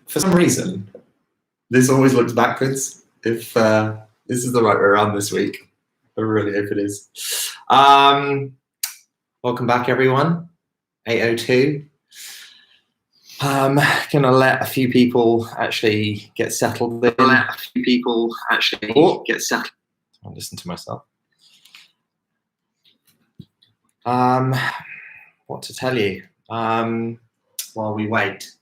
For some reason, this always looks backwards. If this is the right way around this week, I really hope it is. Welcome back, everyone. 8:02. Gonna let a few people actually get settled. I'll listen to myself. What to tell you while we wait.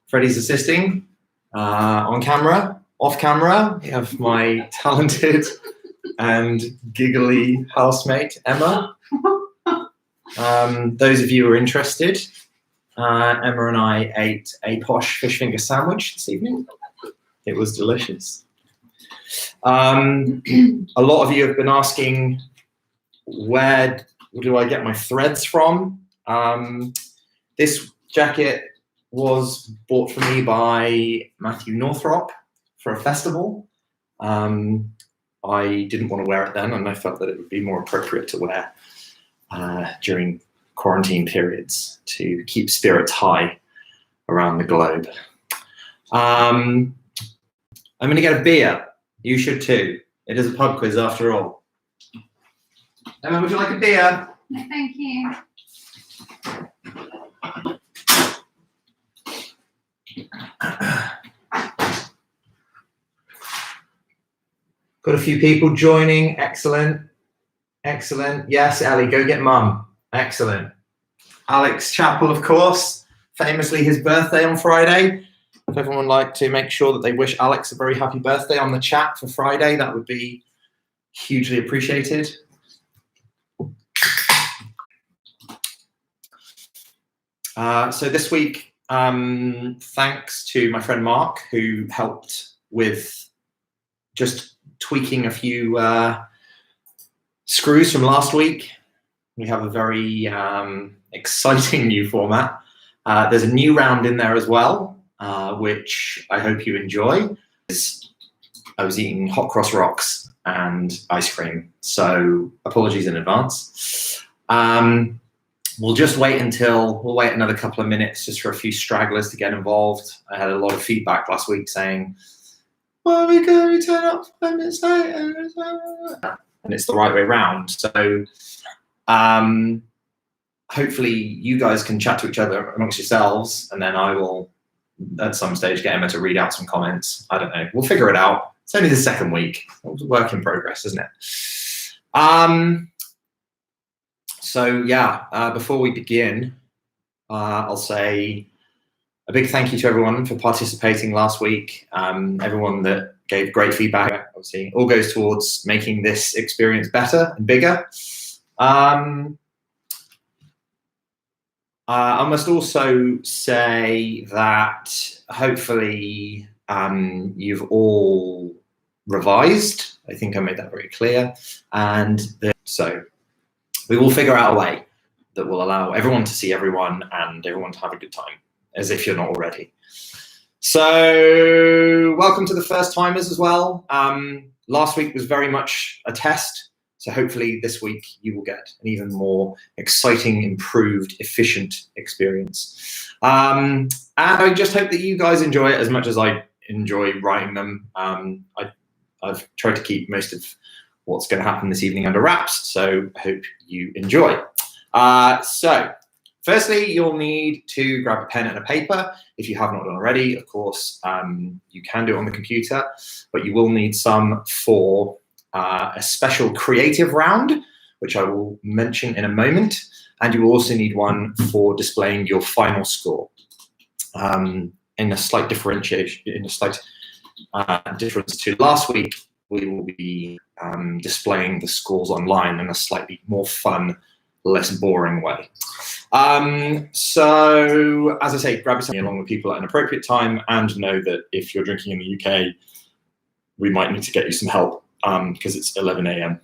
Freddie's assisting on camera. Off camera, we have my talented and giggly housemate, Emma. Those of you who are interested, Emma and I ate a posh fish finger sandwich this evening. It was delicious. A lot of you have been asking, where do I get my threads from? This jacket was bought for me by Matthew Northrop for a festival. I didn't want to wear it then, and I felt that it would be more appropriate to wear during quarantine periods to keep spirits high around the globe. I'm going to get a beer. You should too. It is a pub quiz after all. Emma, would you like a beer? No, thank you. Got a few people joining. Excellent. Excellent. Yes, Ellie, go get mum. Excellent. Alex Chappell, of course, famously his birthday on Friday. If everyone would like to make sure that they wish Alex a very happy birthday on the chat for Friday, that would be hugely appreciated. So this week, thanks to my friend Mark, who helped with just tweaking a few screws from last week. We have a very exciting new format. There's a new round in there as well, which I hope you enjoy. I was eating hot cross rocks and ice cream, so apologies in advance. We'll just wait another couple of minutes just for a few stragglers to get involved. I had a lot of feedback last week saying, well, we turn up 5 minutes late, and it's the right way round. So hopefully you guys can chat to each other amongst yourselves, and then I will at some stage get Emma to read out some comments. I don't know, we'll figure it out. It's only the second week. It's a work in progress, isn't it? So yeah, before we begin, I'll say a big thank you to everyone for participating last week. Everyone that gave great feedback, obviously, all goes towards making this experience better and bigger. I must also say that hopefully you've all revised. I think I made that very clear. So we will figure out a way that will allow everyone to see everyone and everyone to have a good time, as if you're not already. So welcome to the first timers as well. Last week was very much a test. So hopefully this week you will get an even more exciting, improved, efficient experience. And I just hope that you guys enjoy it as much as I enjoy writing them. I've tried to keep most of what's going to happen this evening under wraps, so I hope you enjoy. So firstly, you'll need to grab a pen and a paper. If you have not done already, of course, you can do it on the computer, but you will need some for a special creative round, which I will mention in a moment. And you will also need one for displaying your final score. In a slight differentiation, difference to last week, we will be displaying the scores online in a slightly more fun, less boring way. So, as I say, grab something along with people at an appropriate time, and know that if you're drinking in the UK, we might need to get you some help because it's 11 a.m.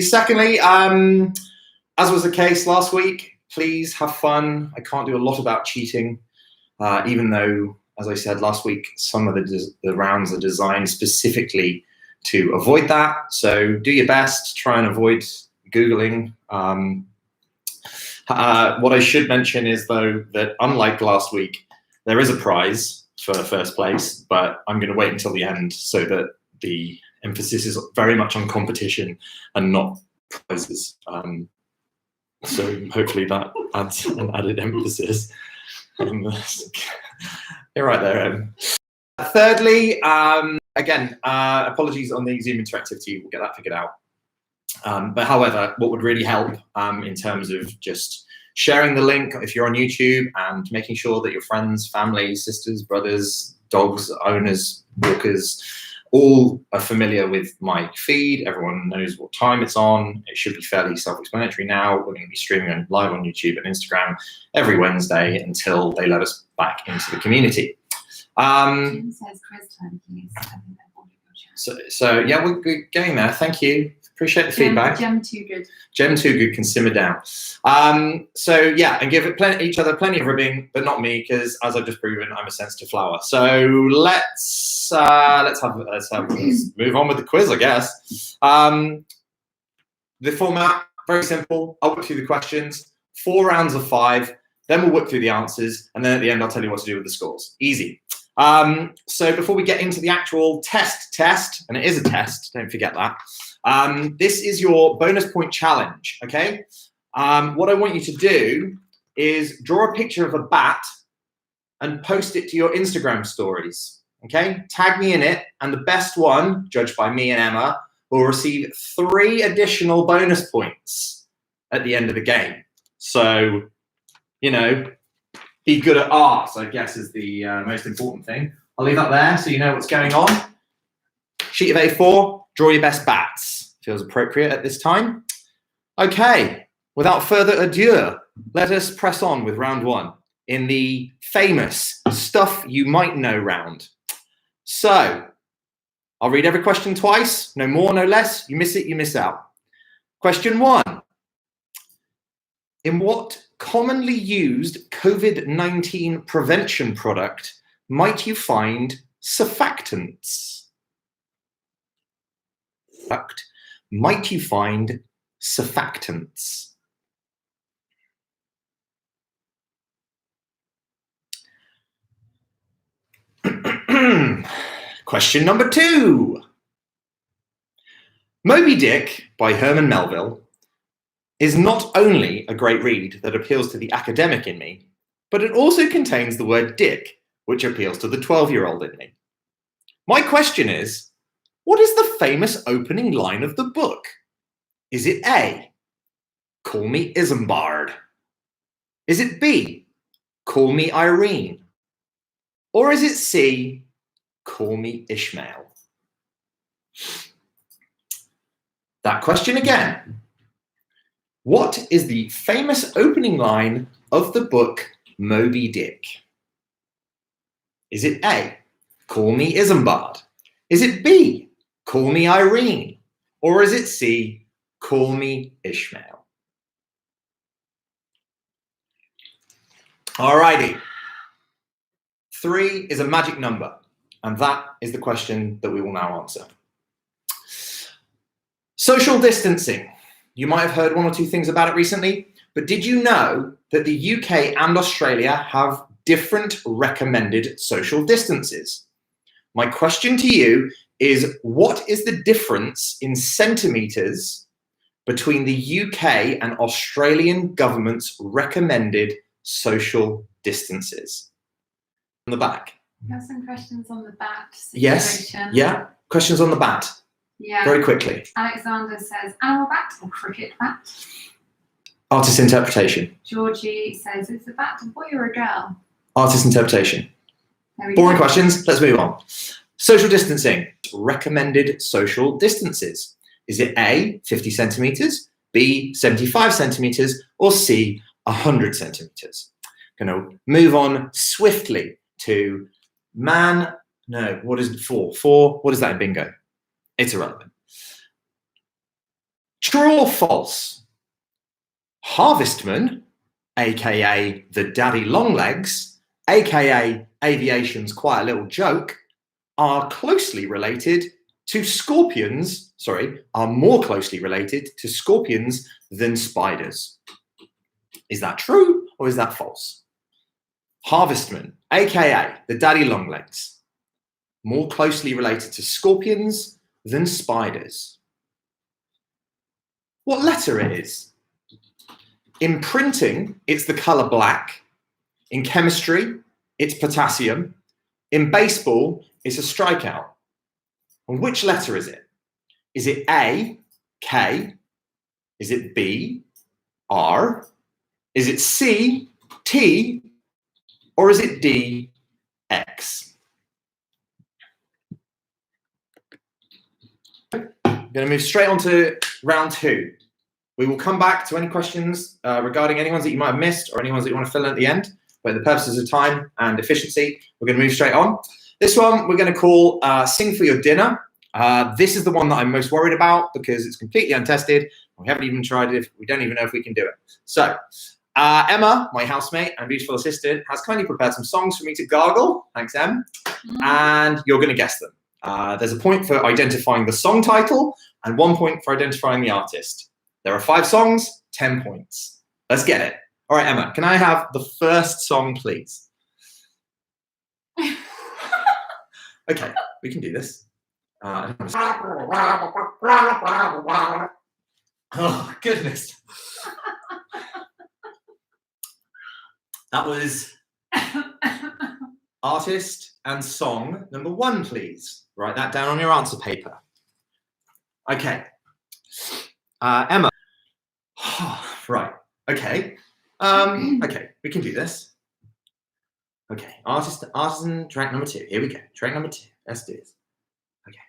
Secondly, as was the case last week, please have fun. I can't do a lot about cheating, even though, as I said last week, some of the rounds are designed specifically to avoid that. So do your best, try and avoid Googling. What I should mention is, though, that unlike last week, there is a prize for first place, but I'm going to wait until the end so that the emphasis is very much on competition and not prizes. So hopefully that adds an added emphasis. You're right there. Thirdly, again, apologies on the Zoom interactivity. We'll get that figured out. But however, what would really help in terms of just sharing the link if you're on YouTube and making sure that your friends, family, sisters, brothers, dogs, owners, walkers, all are familiar with my feed. Everyone knows what time it's on. It should be fairly self-explanatory now. We're going to be streaming live on YouTube and Instagram every Wednesday until they let us back into the community. Jim says quiz time, please. So yeah, we're getting there. Thank you. Appreciate the feedback. Gem too good. Gem too good can simmer down. So yeah, and give it each other plenty of ribbing, but not me, because as I've just proven, I'm a sensitive flower. So let's move on with the quiz, I guess. The format, very simple. I'll whip through the questions, 4 rounds of 5, then we'll whip through the answers, and then at the end I'll tell you what to do with the scores. Easy. So before we get into the actual test, and it is a test, don't forget that. This is your bonus point challenge, okay? What I want you to do is draw a picture of a bat and post it to your Instagram stories, okay? Tag me in it, and the best one, judged by me and Emma, will receive 3 additional bonus points at the end of the game. So, you know, be good at art, I guess, is the most important thing. I'll leave that there so you know what's going on. Sheet of A4, draw your best bats. Feels appropriate at this time. Okay, without further ado, let us press on with round 1 in the famous stuff you might know round. So, I'll read every question twice, no more, no less. You miss it, you miss out. Question 1. In what commonly used COVID-19 prevention product might you find surfactants? Might you find surfactants? Question number 2. Moby Dick by Herman Melville is not only a great read that appeals to the academic in me, but it also contains the word dick, which appeals to the 12-year-old in me. My question is, what is the famous opening line of the book? Is it A, call me Isambard? Is it B, call me Irene? Or is it C, call me Ishmael? That question again. What is the famous opening line of the book Moby Dick? Is it A, call me Isambard? Is it B, call me Irene? Or is it C, call me Ishmael? Alrighty. 3 is a magic number, and that is the question that we will now answer. Social distancing. You might have heard 1 or 2 things about it recently, but did you know that the UK and Australia have different recommended social distances? My question to you is, what is the difference in centimetres between the UK and Australian government's recommended social distances? On the back. We have some questions on the bat situation. Yes, yeah, questions on the bat. Yeah. Very quickly. Alexander says, animal bat or cricket bat? Artist interpretation. Georgie says, is the bat a boy or a girl? Artist interpretation. Boring questions, let's move on. Social distancing. Recommended social distances. Is it A, 50 centimetres, B, 75 centimetres, or C, 100 centimetres? Going to move on swiftly to what is it for? What is that in bingo? It's irrelevant. True or false? Harvestmen, aka the daddy longlegs, aka aviation's quiet little joke, are closely related to scorpions, are more closely related to scorpions than spiders. Is that true or is that false? Harvestman, aka the daddy longlegs, more closely related to scorpions than spiders. What letter it is? In printing, it's the color black. In chemistry, it's potassium. In baseball, it's a strikeout. And which letter is it? Is it A, K? Is it B, R? Is it C, T? Or is it D, X? I'm going to move straight on to round 2. We will come back to any questions regarding any ones that you might have missed or any ones that you want to fill in at the end. But the purposes of time and efficiency, we're going to move straight on. This one we're going to call Sing for Your Dinner. This is the one that I'm most worried about because it's completely untested. We haven't even tried it. We don't even know if we can do it. So Emma, my housemate and beautiful assistant, has kindly prepared some songs for me to gargle. Thanks, Em. And you're going to guess them. There's a point for identifying the song title and 1 point for identifying the artist. There are 5 songs, 10 points. Let's get it. All right, Emma, can I have the first song, please? Okay, we can do this. Oh, goodness. That was artist and song number 1, please. Write that down on your answer paper. Okay. Emma. Right. Okay. Okay, we can do this. Okay, artisan, track number 2. Here we go. Track number 2. Let's do this. Okay.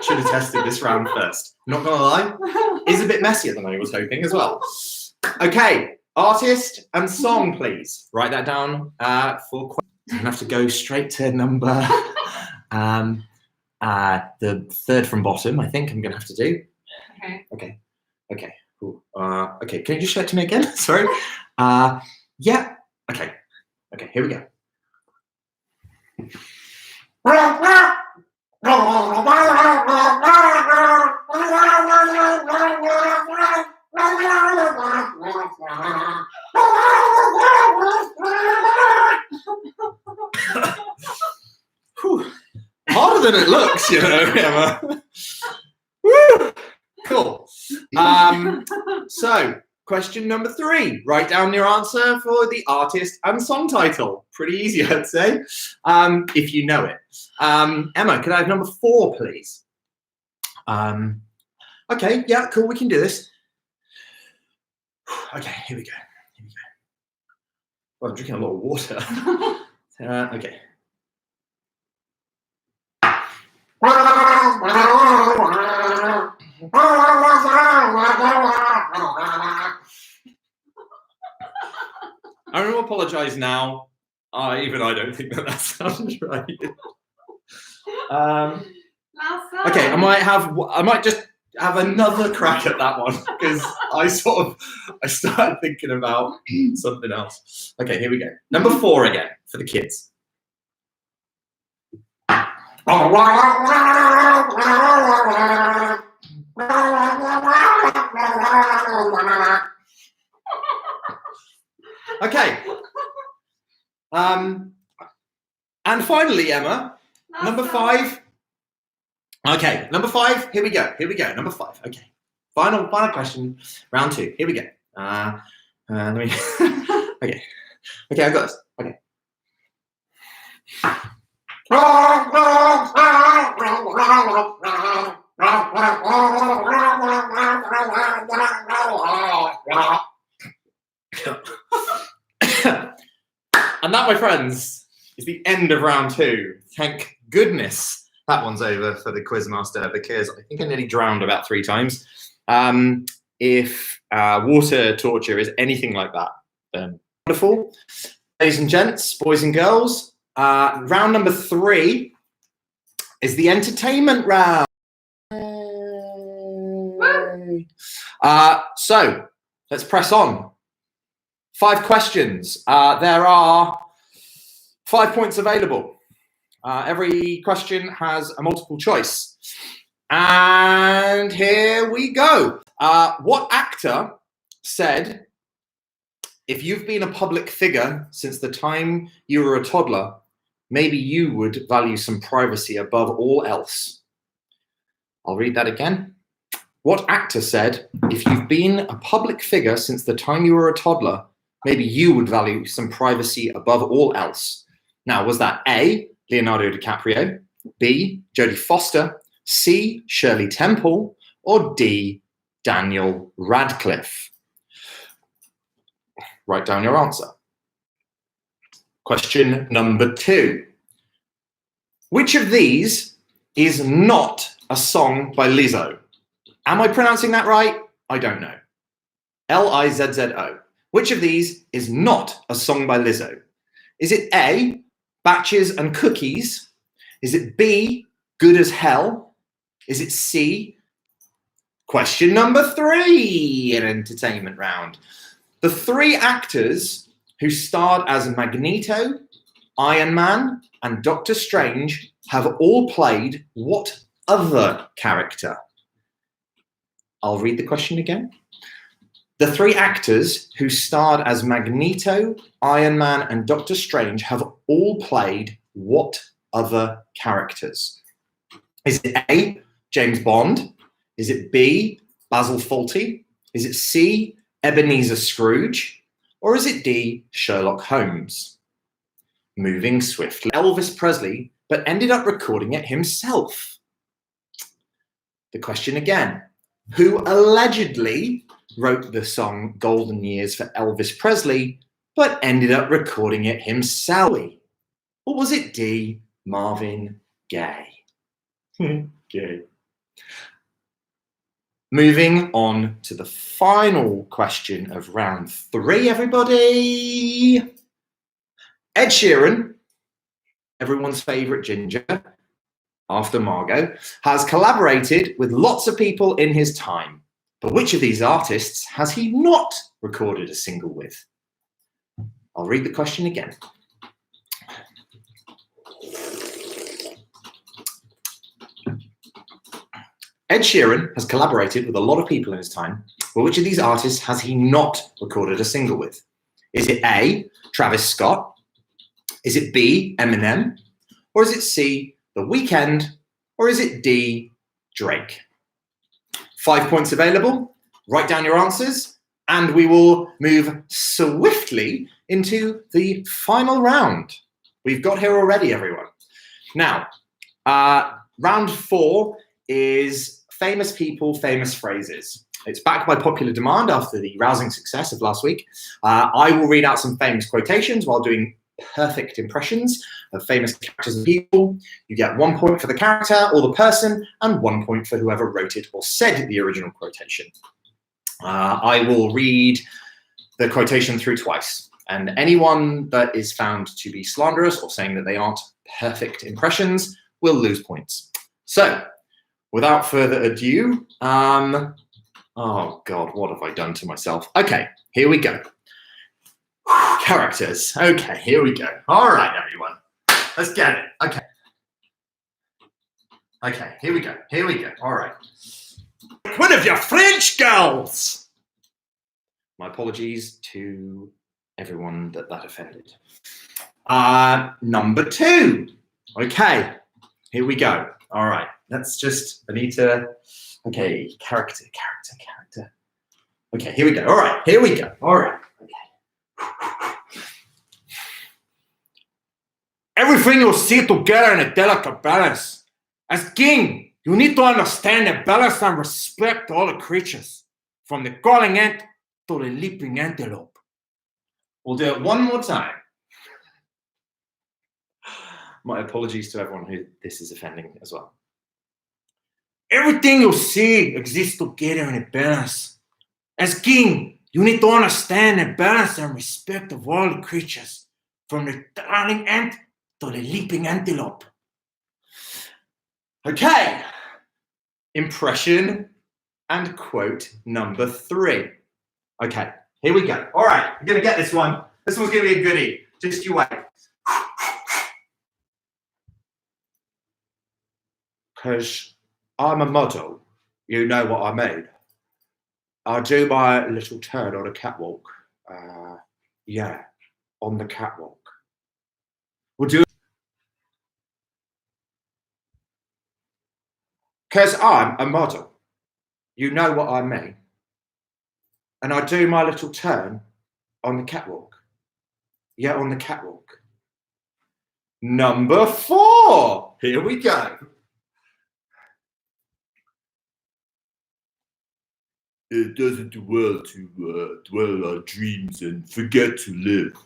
Should have tested this round first. Not gonna lie, is a bit messier than I was hoping as well. Okay, artist and song, please. Write that down for. I'm gonna have to go straight to number the 3rd from bottom. I think I'm gonna have to do. Okay. Okay. Cool. Okay. Can you just show it to me again? Sorry. Yeah. Okay. Okay. Here we go. Harder than it looks, you know, Emma. Woo! Cool. So, question number 3. Write down your answer for the artist and song title. Pretty easy, I'd say, if you know it. Emma, could I have number 4, please? Okay, yeah, cool, we can do this. Okay, here we go. Well, I'm drinking a lot of water. Okay. I'm going to apologise now. Even I don't think that sounds right. Okay, I might just have another crack at that one because I started thinking about something else. Okay, here we go. Number 4 again for the kids. Okay. And finally, Emma, number 5. Okay, number 5. Here we go. Number 5. Okay. Final question. Round 2. Here we go. Let me. Okay. Okay, I've got this. Okay. And that, my friends, is the end of round 2. Thank goodness that one's over for the Quizmaster because I think I nearly drowned about 3 times. If water torture is anything like that, then wonderful. Ladies and gents, boys and girls, round number 3 is the entertainment round. So, let's press on. 5 questions. There are 5 points available. Every question has a multiple choice. And here we go. What actor said, if you've been a public figure since the time you were a toddler, maybe you would value some privacy above all else? I'll read that again. What actor said, if you've been a public figure since the time you were a toddler, maybe you would value some privacy above all else? Now, was that A, Leonardo DiCaprio, B, Jodie Foster, C, Shirley Temple, or D, Daniel Radcliffe? Write down your answer. Question number 2. Which of these is not a song by Lizzo? Am I pronouncing that right? I don't know. Lizzo. Which of these is not a song by Lizzo? Is it A, Batches and Cookies? Is it B, Good as Hell? Is it C? Question number 3 in entertainment round. The 3 actors who starred as Magneto, Iron Man, and Doctor Strange have all played what other character? I'll read the question again. The 3 actors who starred as Magneto, Iron Man, and Doctor Strange have all played what other characters? Is it A, James Bond? Is it B, Basil Fawlty? Is it C, Ebenezer Scrooge? Or is it D, Sherlock Holmes? Moving swiftly. Elvis Presley, but ended up recording it himself. The question again. Who allegedly wrote the song Golden Years for Elvis Presley, but ended up recording it himself? Or was it D, Marvin Gaye? Gay. Moving on to the final question of round 3, everybody. Ed Sheeran, everyone's favourite ginger, after Margot, has collaborated with lots of people in his time. But which of these artists has he not recorded a single with? I'll read the question again. Ed Sheeran has collaborated with a lot of people in his time, but which of these artists has he not recorded a single with? Is it A, Travis Scott? Is it B, Eminem? Or is it C, The Weeknd? Or is it D, Drake? 5 points available. Write down your answers, and we will move swiftly into the final round. We've got here already, everyone. Now, round 4 is famous people, famous phrases. It's backed by popular demand after the rousing success of last week. I will read out some famous quotations while doing perfect impressions of famous characters and people. You get 1 point for the character or the person, and 1 point for whoever wrote it or said the original quotation. I will read the quotation through twice, and anyone that is found to be slanderous or saying that they aren't perfect impressions will lose points. So, without further ado, oh God, what have I done to myself? Okay, here we go. Characters. Okay, here we go. All right, everyone. Let's get it. Okay. Okay, here we go. Here we go. All right. One of your French girls. My apologies to everyone that offended. Number 2. Okay, here we go. All right. Let's just, I need to, okay, character. Okay, here we go. All right, here we go. All right. Okay. Everything you see together in a delicate balance. As king, you need to understand the balance and respect to all the creatures, from the crawling ant to the leaping antelope. We'll do it one more time. My apologies to everyone who this is offending as well. Everything you see exists together in a balance. As king, you need to understand the balance and respect of all the creatures, from the crawling ant to the leaping antelope. Okay, impression and quote number 3. Okay, here we go. All right, I'm gonna get this one. This one's gonna be a goodie. Just you wait. Because I'm a model, you know what I mean. I do my little turn on a catwalk. Yeah, on the catwalk. We'll do. Because I'm a model, you know what I mean. And I do my little turn on the catwalk. Yeah, on the catwalk. Number 4. Here we go. It doesn't do well to dwell on our dreams and forget to live.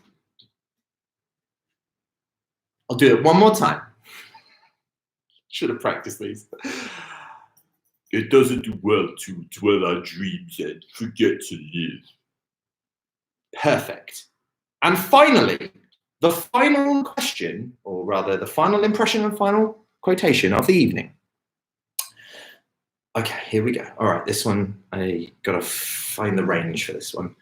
I'll do it one more time. Should have practiced these. It doesn't do well to dwell on dreams and forget to live. Perfect. And finally, the final question, or rather the final impression and final quotation of the evening. Okay, here we go. All right, this one, I gotta find the range for this one.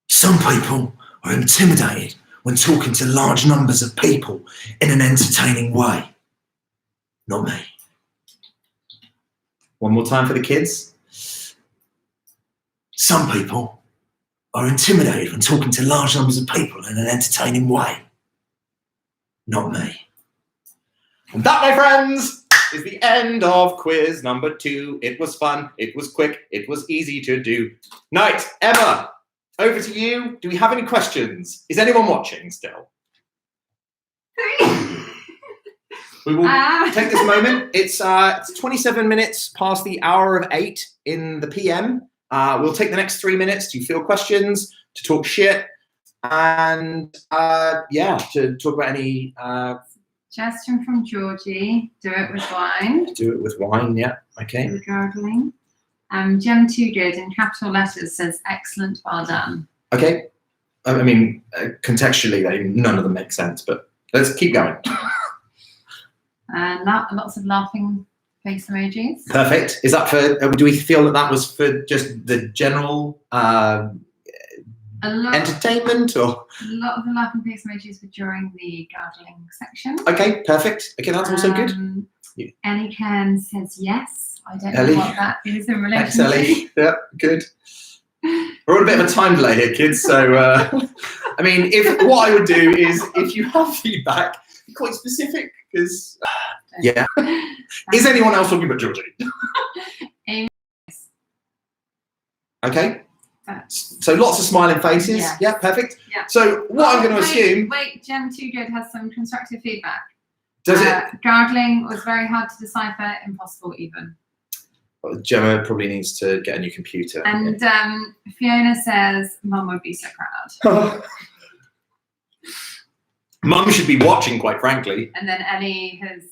Some people are intimidated when talking to large numbers of people in an entertaining way. Not me. One more time for the kids. Some people are intimidated when talking to large numbers of people in an entertaining way. Not me. And that, my friends, is the end of quiz number 2. It was fun, it was quick, it was easy to do. Night, Emma, over to you. Do we have any questions? Is anyone watching still? We will take this moment. It's 27 minutes past the hour of 8 in the PM. We'll take the next 3 minutes to field questions, to talk shit, and yeah, to talk about any... Suggestion from Georgie, do it with wine. Do it with wine, yeah, okay. The gargling. Gem Too Good in capital letters says excellent, well done. Okay. I mean, contextually, none of them make sense, but let's keep going. Lots of laughing face emojis. Perfect. Is that for, do we feel that that was for just the general entertainment, or? A lot of the laughing face emojis were during the gargling section. Okay, perfect. Okay, that's also good. Yeah. Ellie Cairn says yes. I don't Ellie. know what that is in relation Thanks, Ellie. Yeah, good. We're on a bit of a time delay here, kids. So, I mean, what I would do is, if you have feedback, be quite specific, because, yeah. Is anyone else talking about Georgie? Amy. Okay. So lots of smiling faces. Yeah. Yeah, perfect. Yeah. So what I'm going to assume... Wait, Gem Too Good has some constructive feedback. Does it? Gargling was very hard to decipher, impossible even. Well, Gemma probably needs to get a new computer. And Fiona says, Mum would be so proud. Mum should be watching, quite frankly. And then Ellie has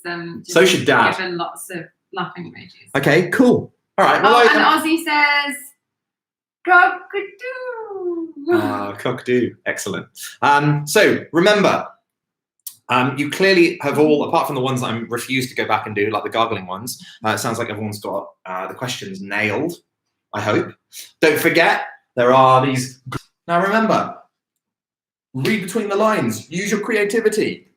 just so should Dad. Given lots of laughing emojis. Okay, cool. All right. Well, and Ozzy says, cockadoo. Cockadoo. Excellent. So remember, you clearly have all, apart from the ones that I refuse to go back and do, like the gargling ones, it sounds like everyone's got the questions nailed, I hope. Don't forget, there are these... Now remember, read between the lines. Use your creativity.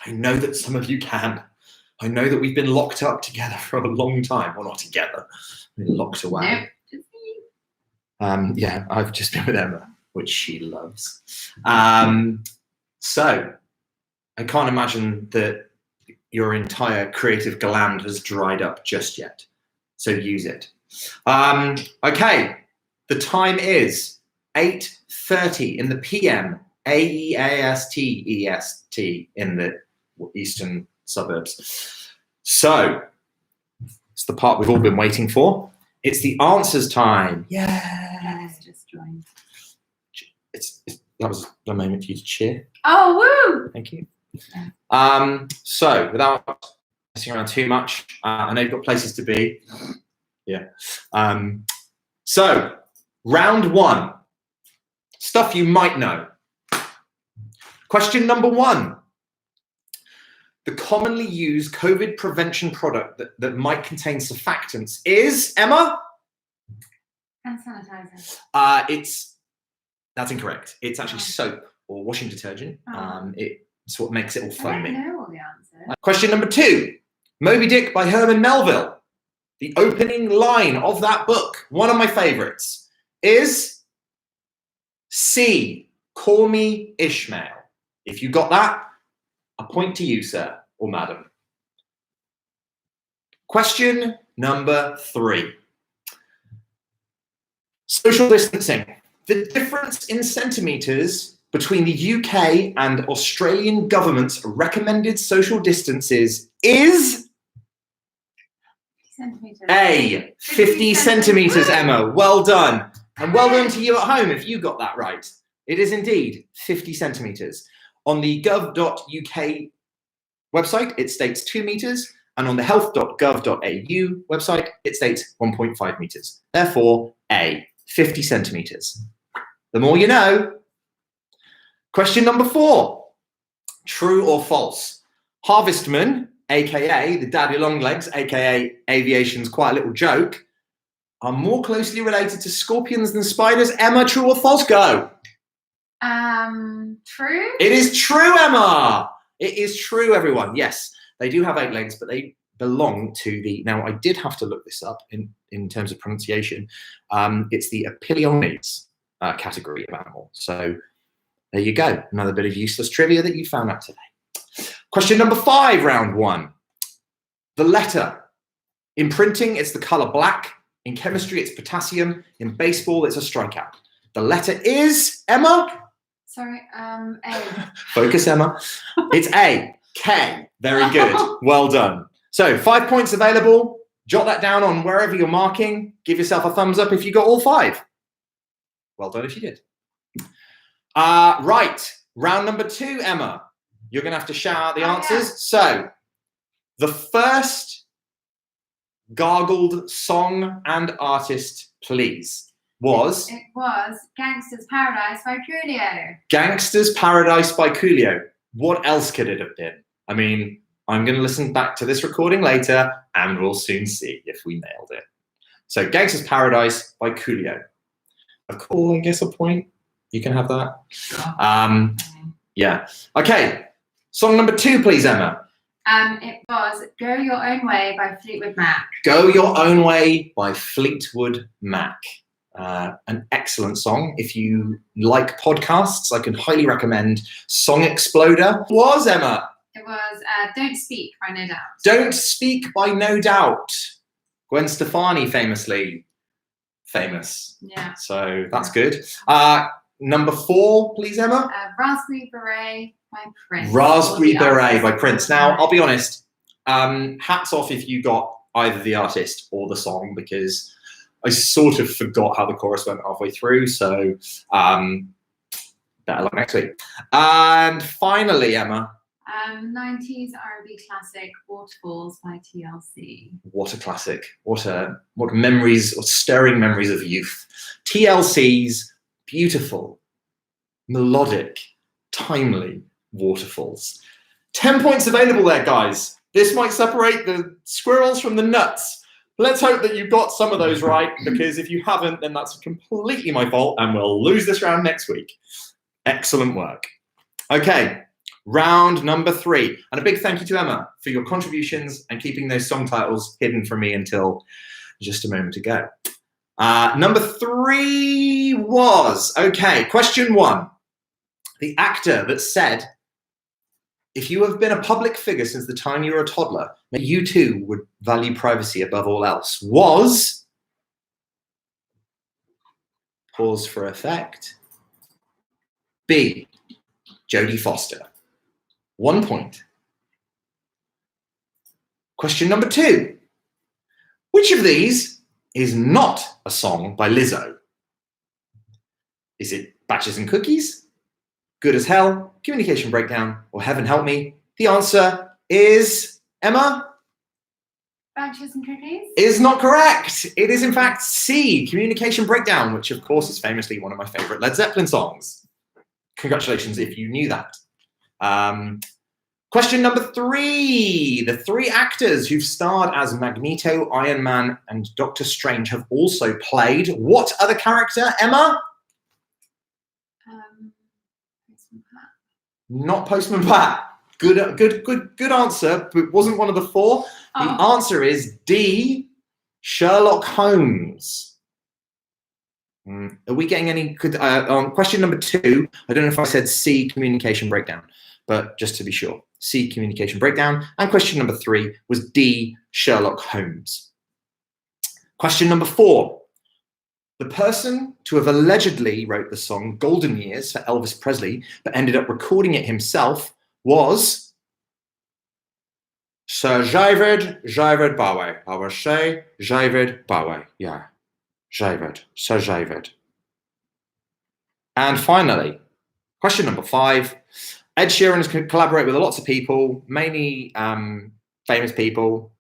I know that some of you can. I know that we've been locked up together for a long time. Well, not together. We've been locked away. Nope. Yeah, I've just been with Emma, which she loves. So, I can't imagine that your entire creative gland has dried up just yet. So use it. Okay, the time is 8:30 in the PM, AEASTEST in the eastern suburbs. So, it's the part we've all been waiting for. It's the answers time. Yes, just joined. That was the moment for you to cheer. Oh, woo! Thank you. So, without messing around too much, I know you've got places to be. Yeah. So, round 1. Stuff you might know. Question number 1. the commonly used COVID prevention product that might contain surfactants is, Emma? Hand sanitizer. That's incorrect. It's actually soap or washing detergent. Oh. It's what makes it all I foamy. don't know all the answers. Question number 2. Moby Dick by Herman Melville. The opening line of that book, one of my favorites, is C, call me Ishmael. If you got that, a point to you, sir or madam. Question number 3. Social distancing. The difference in centimetres between the UK and Australian government's recommended social distances is Centimetres. A, 50 centimetres, Emma. Well done. And well done to you at home if you got that right. It is indeed 50 centimetres. On the gov.uk website, it states 2 metres, and on the health.gov.au website, it states 1.5 metres. Therefore, A, 50 centimetres. The more you know. Question number 4. True or false? Harvestmen, aka the daddy longlegs, aka aviation's quite a little joke, are more closely related to scorpions than spiders. Emma, true or false? Go. True. It is true, Emma. It is true, everyone. Yes, they do have 8 legs, but they belong to the, now I did have to look this up in terms of pronunciation. It's the Apiliones category of animal. So there you go. Another bit of useless trivia that you found out today. Question number 5, round 1. The letter. In printing, it's the color black. In chemistry, it's potassium. In baseball, it's a strikeout. The letter is, Emma? Sorry, A. Focus, Emma. It's A. K. Very good. Well done. So 5 points available. Jot that down on wherever you're marking. Give yourself a thumbs up if you got all 5. Well done if you did. Right. Round number 2, Emma. You're going to have to shout out the answers. Yeah. So the first gargled song and artist, please, was? It was Gangsta's Paradise by Coolio. Gangsta's Paradise by Coolio. What else could it have been? I mean, I'm going to listen back to this recording later and we'll soon see if we nailed it. So Gangsta's Paradise by Coolio. A cool, I guess, a point. You can have that. Yeah. Okay. Song number 2, please, Emma. It was Go Your Own Way by Fleetwood Mac. Go Your Own Way by Fleetwood Mac. An excellent song. If you like podcasts, I can highly recommend Song Exploder. What was, Emma? It was Don't Speak by No Doubt. Don't Speak by No Doubt. Gwen Stefani famously famous. Yeah. So that's good. Number 4, please, Emma. Raspberry Beret by Prince. Raspberry Beret by Prince. Now, I'll be honest. Hats off if you got either the artist or the song, because I sort of forgot how the chorus went halfway through. So better luck next week. And finally, Emma. 90s R&B classic Waterfalls by TLC. What a classic. What memories, or stirring memories of youth. TLC's beautiful, melodic, timely Waterfalls. 10 points available there, guys. This might separate the squirrels from the nuts. Let's hope that you got some of those right, because if you haven't, then that's completely my fault and we'll lose this round next week. Excellent work. Okay, round number 3. And a big thank you to Emma for your contributions and keeping those song titles hidden from me until just a moment ago. Number 3 was, okay, question 1. The actor that said, if you have been a public figure since the time you were a toddler, that you too would value privacy above all else, was, pause for effect, B, Jodie Foster. 1 point. Question number 2. Which of these is not a song by Lizzo? Is it Batches and Cookies, Good as Hell, Communication Breakdown, or Heaven Help Me? The answer is, Emma? Batches and Cookies? Is not correct. It is in fact C, Communication Breakdown, which of course is famously one of my favorite Led Zeppelin songs. Congratulations if you knew that. Question number 3. The 3 actors who've starred as Magneto, Iron Man, and Doctor Strange have also played what other character, Emma? Postman Pat. Not Postman Pat. Good answer, but it wasn't one of the 4. The answer is D, Sherlock Holmes. Are we getting any good? On question number 2, I don't know if I said C, communication breakdown, but just to be sure, C, communication breakdown. And question number 3 was D, Sherlock Holmes. Question number 4. The person to have allegedly wrote the song Golden Years for Elvis Presley, but ended up recording it himself, was Sir Javed Bowie. I will say Javed Bowie. Yeah, Javed, Sir Javed. And finally, question number 5. Ed Sheeran has collaborated with lots of people, mainly famous people.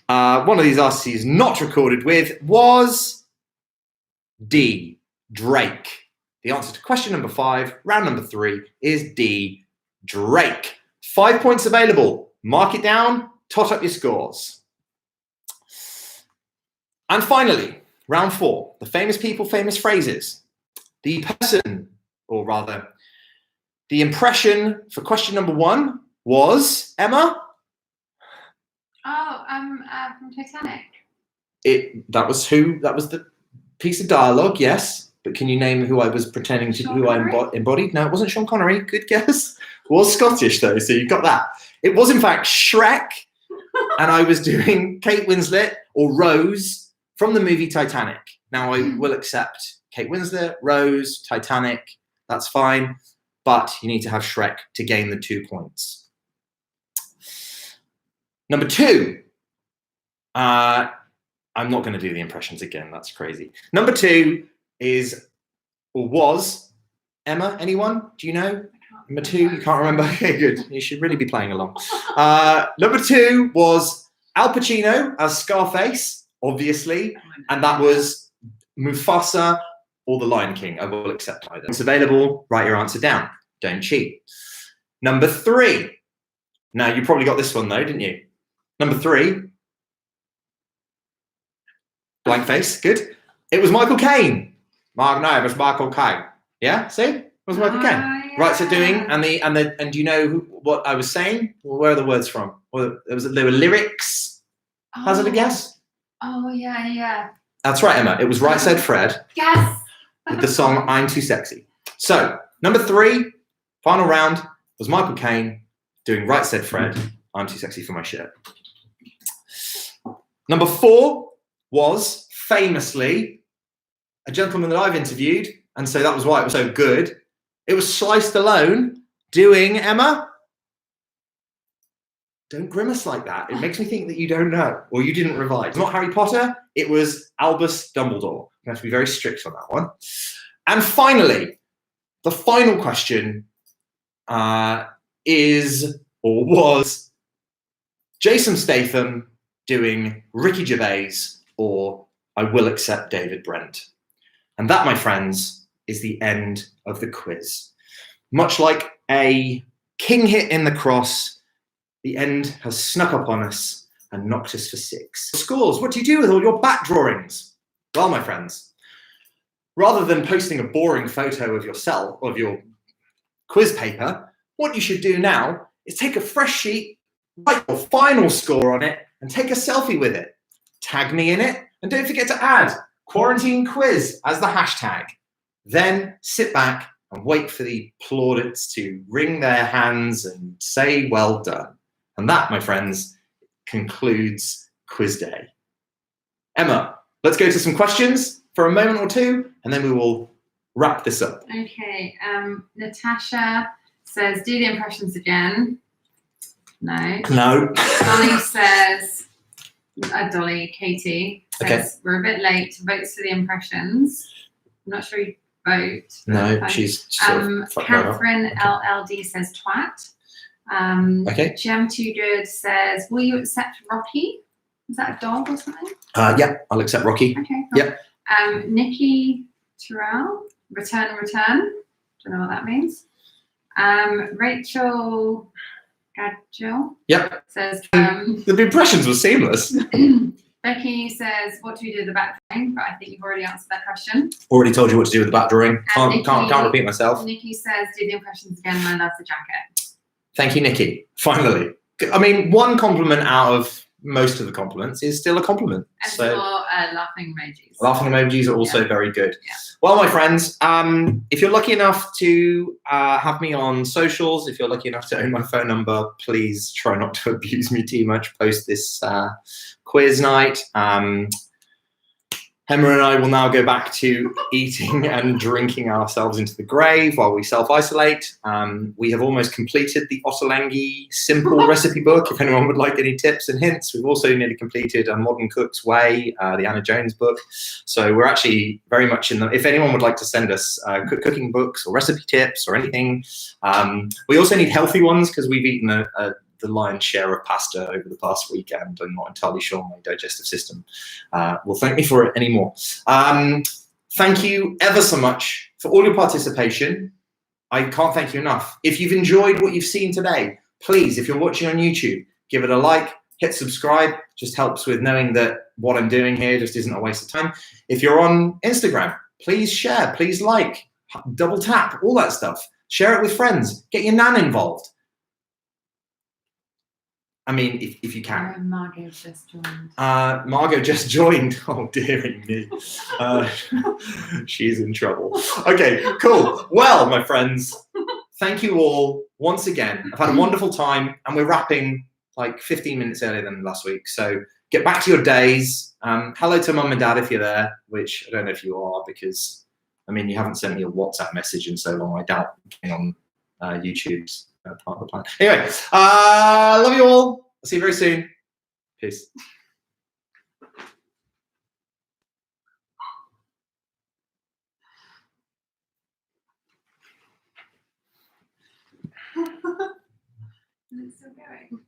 One of these artists he's not recorded with was D, Drake. The answer to question number 5, round number 3, is D, Drake. 5 points available. Mark it down, tot up your scores. And finally, round 4, the famous people, famous phrases. The person, or rather, the impression for question number 1 was, Emma? From Titanic. That was the piece of dialogue, yes. But can you name who I was pretending to, who I embodied? No, it wasn't Sean Connery. Good guess. Was Scottish though, so you got that. It was in fact Shrek, and I was doing Kate Winslet or Rose from the movie Titanic. Now I will accept Kate Winslet, Rose, Titanic. That's fine, but you need to have Shrek to gain the 2 points. Number 2. I'm not going to do the impressions again. That's crazy. Number 2 is, or was, Emma, anyone? Do you know? Number 2, you can't remember? Okay, good. You should really be playing along. Number 2 was Al Pacino as Scarface, obviously, and that was Mufasa or the Lion King. I will accept either. It's available. Write your answer down. Don't cheat. Number 3. Now, you probably got this one, though, didn't you? Number 3. Blank face. Good. It was Michael Caine. No, it was Michael Caine. Yeah, see? It was Michael Caine. Yeah. Right, so doing, and do you know what I was saying? Well, where are the words from? Well, there were lyrics. Hazard a guess? Oh, yeah. That's right, Emma. It was Right Said Fred. Yes. With the song I'm Too Sexy. So, number 3, final round, was Michael Caine doing Right Said Fred, I'm Too Sexy for My Shirt. Number 4 was, famously, a gentleman that I've interviewed, and so that was why it was so good. It was Sly Stallone doing, Emma? Don't grimace like that. It makes me think that you don't know, or you didn't revise. Not Harry Potter, it was Albus Dumbledore. You have to be very strict on that one. And finally, the final question is, or was, Jason Statham doing Ricky Gervais or I Will Accept David Brent. And that, my friends, is the end of the quiz. Much like a king hit in the cross, the end has snuck up on us and knocked us for 6. Scores, what do you do with all your back drawings? Well, my friends, rather than posting a boring photo of yourself, of your quiz paper, what you should do now is take a fresh sheet, write your final score on it, and take a selfie with it. Tag me in it, and don't forget to add Quarantine Quiz as the hashtag. Then sit back and wait for the plaudits to wring their hands and say, well done. And that, my friends, concludes quiz day. Emma, let's go to some questions for a moment or two, and then we will wrap this up. Okay, Natasha says, do the impressions again. No. Dolly says, Katie says, we're a bit late, votes for the impressions. I'm not sure you vote. No, she's sort of Catherine LLD says twat. Okay. Gem Too Good says, will you accept Rocky? Is that a dog or something? Yeah, I'll accept Rocky. Okay, cool. Yep. Nikki Terrell, return. Don't know what that means. Rachel Gadgel Yep. says, The impressions were seamless. Becky says, what do we do with the back drawing? But I think you've already answered that question. Already told you what to do with the back drawing. And Can't repeat myself. Nikki says, do the impressions again, and I love the jacket. Thank you, Nikki. Finally. I mean, one compliment out of most of the compliments is still a compliment. And so laughing emojis. Laughing emojis are also very good. Yeah. Well, my friends, if you're lucky enough to have me on socials, if you're lucky enough to own my phone number, please try not to abuse me too much post this quiz night. Emma and I will now go back to eating and drinking ourselves into the grave while we self-isolate. We have almost completed the Ottolenghi simple recipe book. If anyone would like any tips and hints, we've also nearly completed A Modern Cook's Way, the Anna Jones book. So we're actually very much in the, if anyone would like to send us cooking books or recipe tips or anything. We also need healthy ones because we've eaten the lion's share of pasta over the past weekend. I'm not entirely sure my digestive system will thank me for it anymore. Thank you ever so much for all your participation. I can't thank you enough. If you've enjoyed what you've seen today, please, if you're watching on YouTube, give it a like, hit subscribe, just helps with knowing that what I'm doing here just isn't a waste of time. If you're on Instagram, please share, please like, double tap, all that stuff. Share it with friends, get your nan involved. I mean, if you can. Margot just joined. Margot just joined. Oh, dearie me. She's in trouble. Okay, cool. Well, my friends, thank you all once again. I've had a wonderful time, and we're wrapping like 15 minutes earlier than last week. So get back to your days. Hello to mum and dad if you're there, which I don't know if you are, because, I mean, you haven't sent me a WhatsApp message in so long. I doubt getting on YouTube's part of the plan. Anyway, love you all. I'll see you very soon. Peace. Is it still going?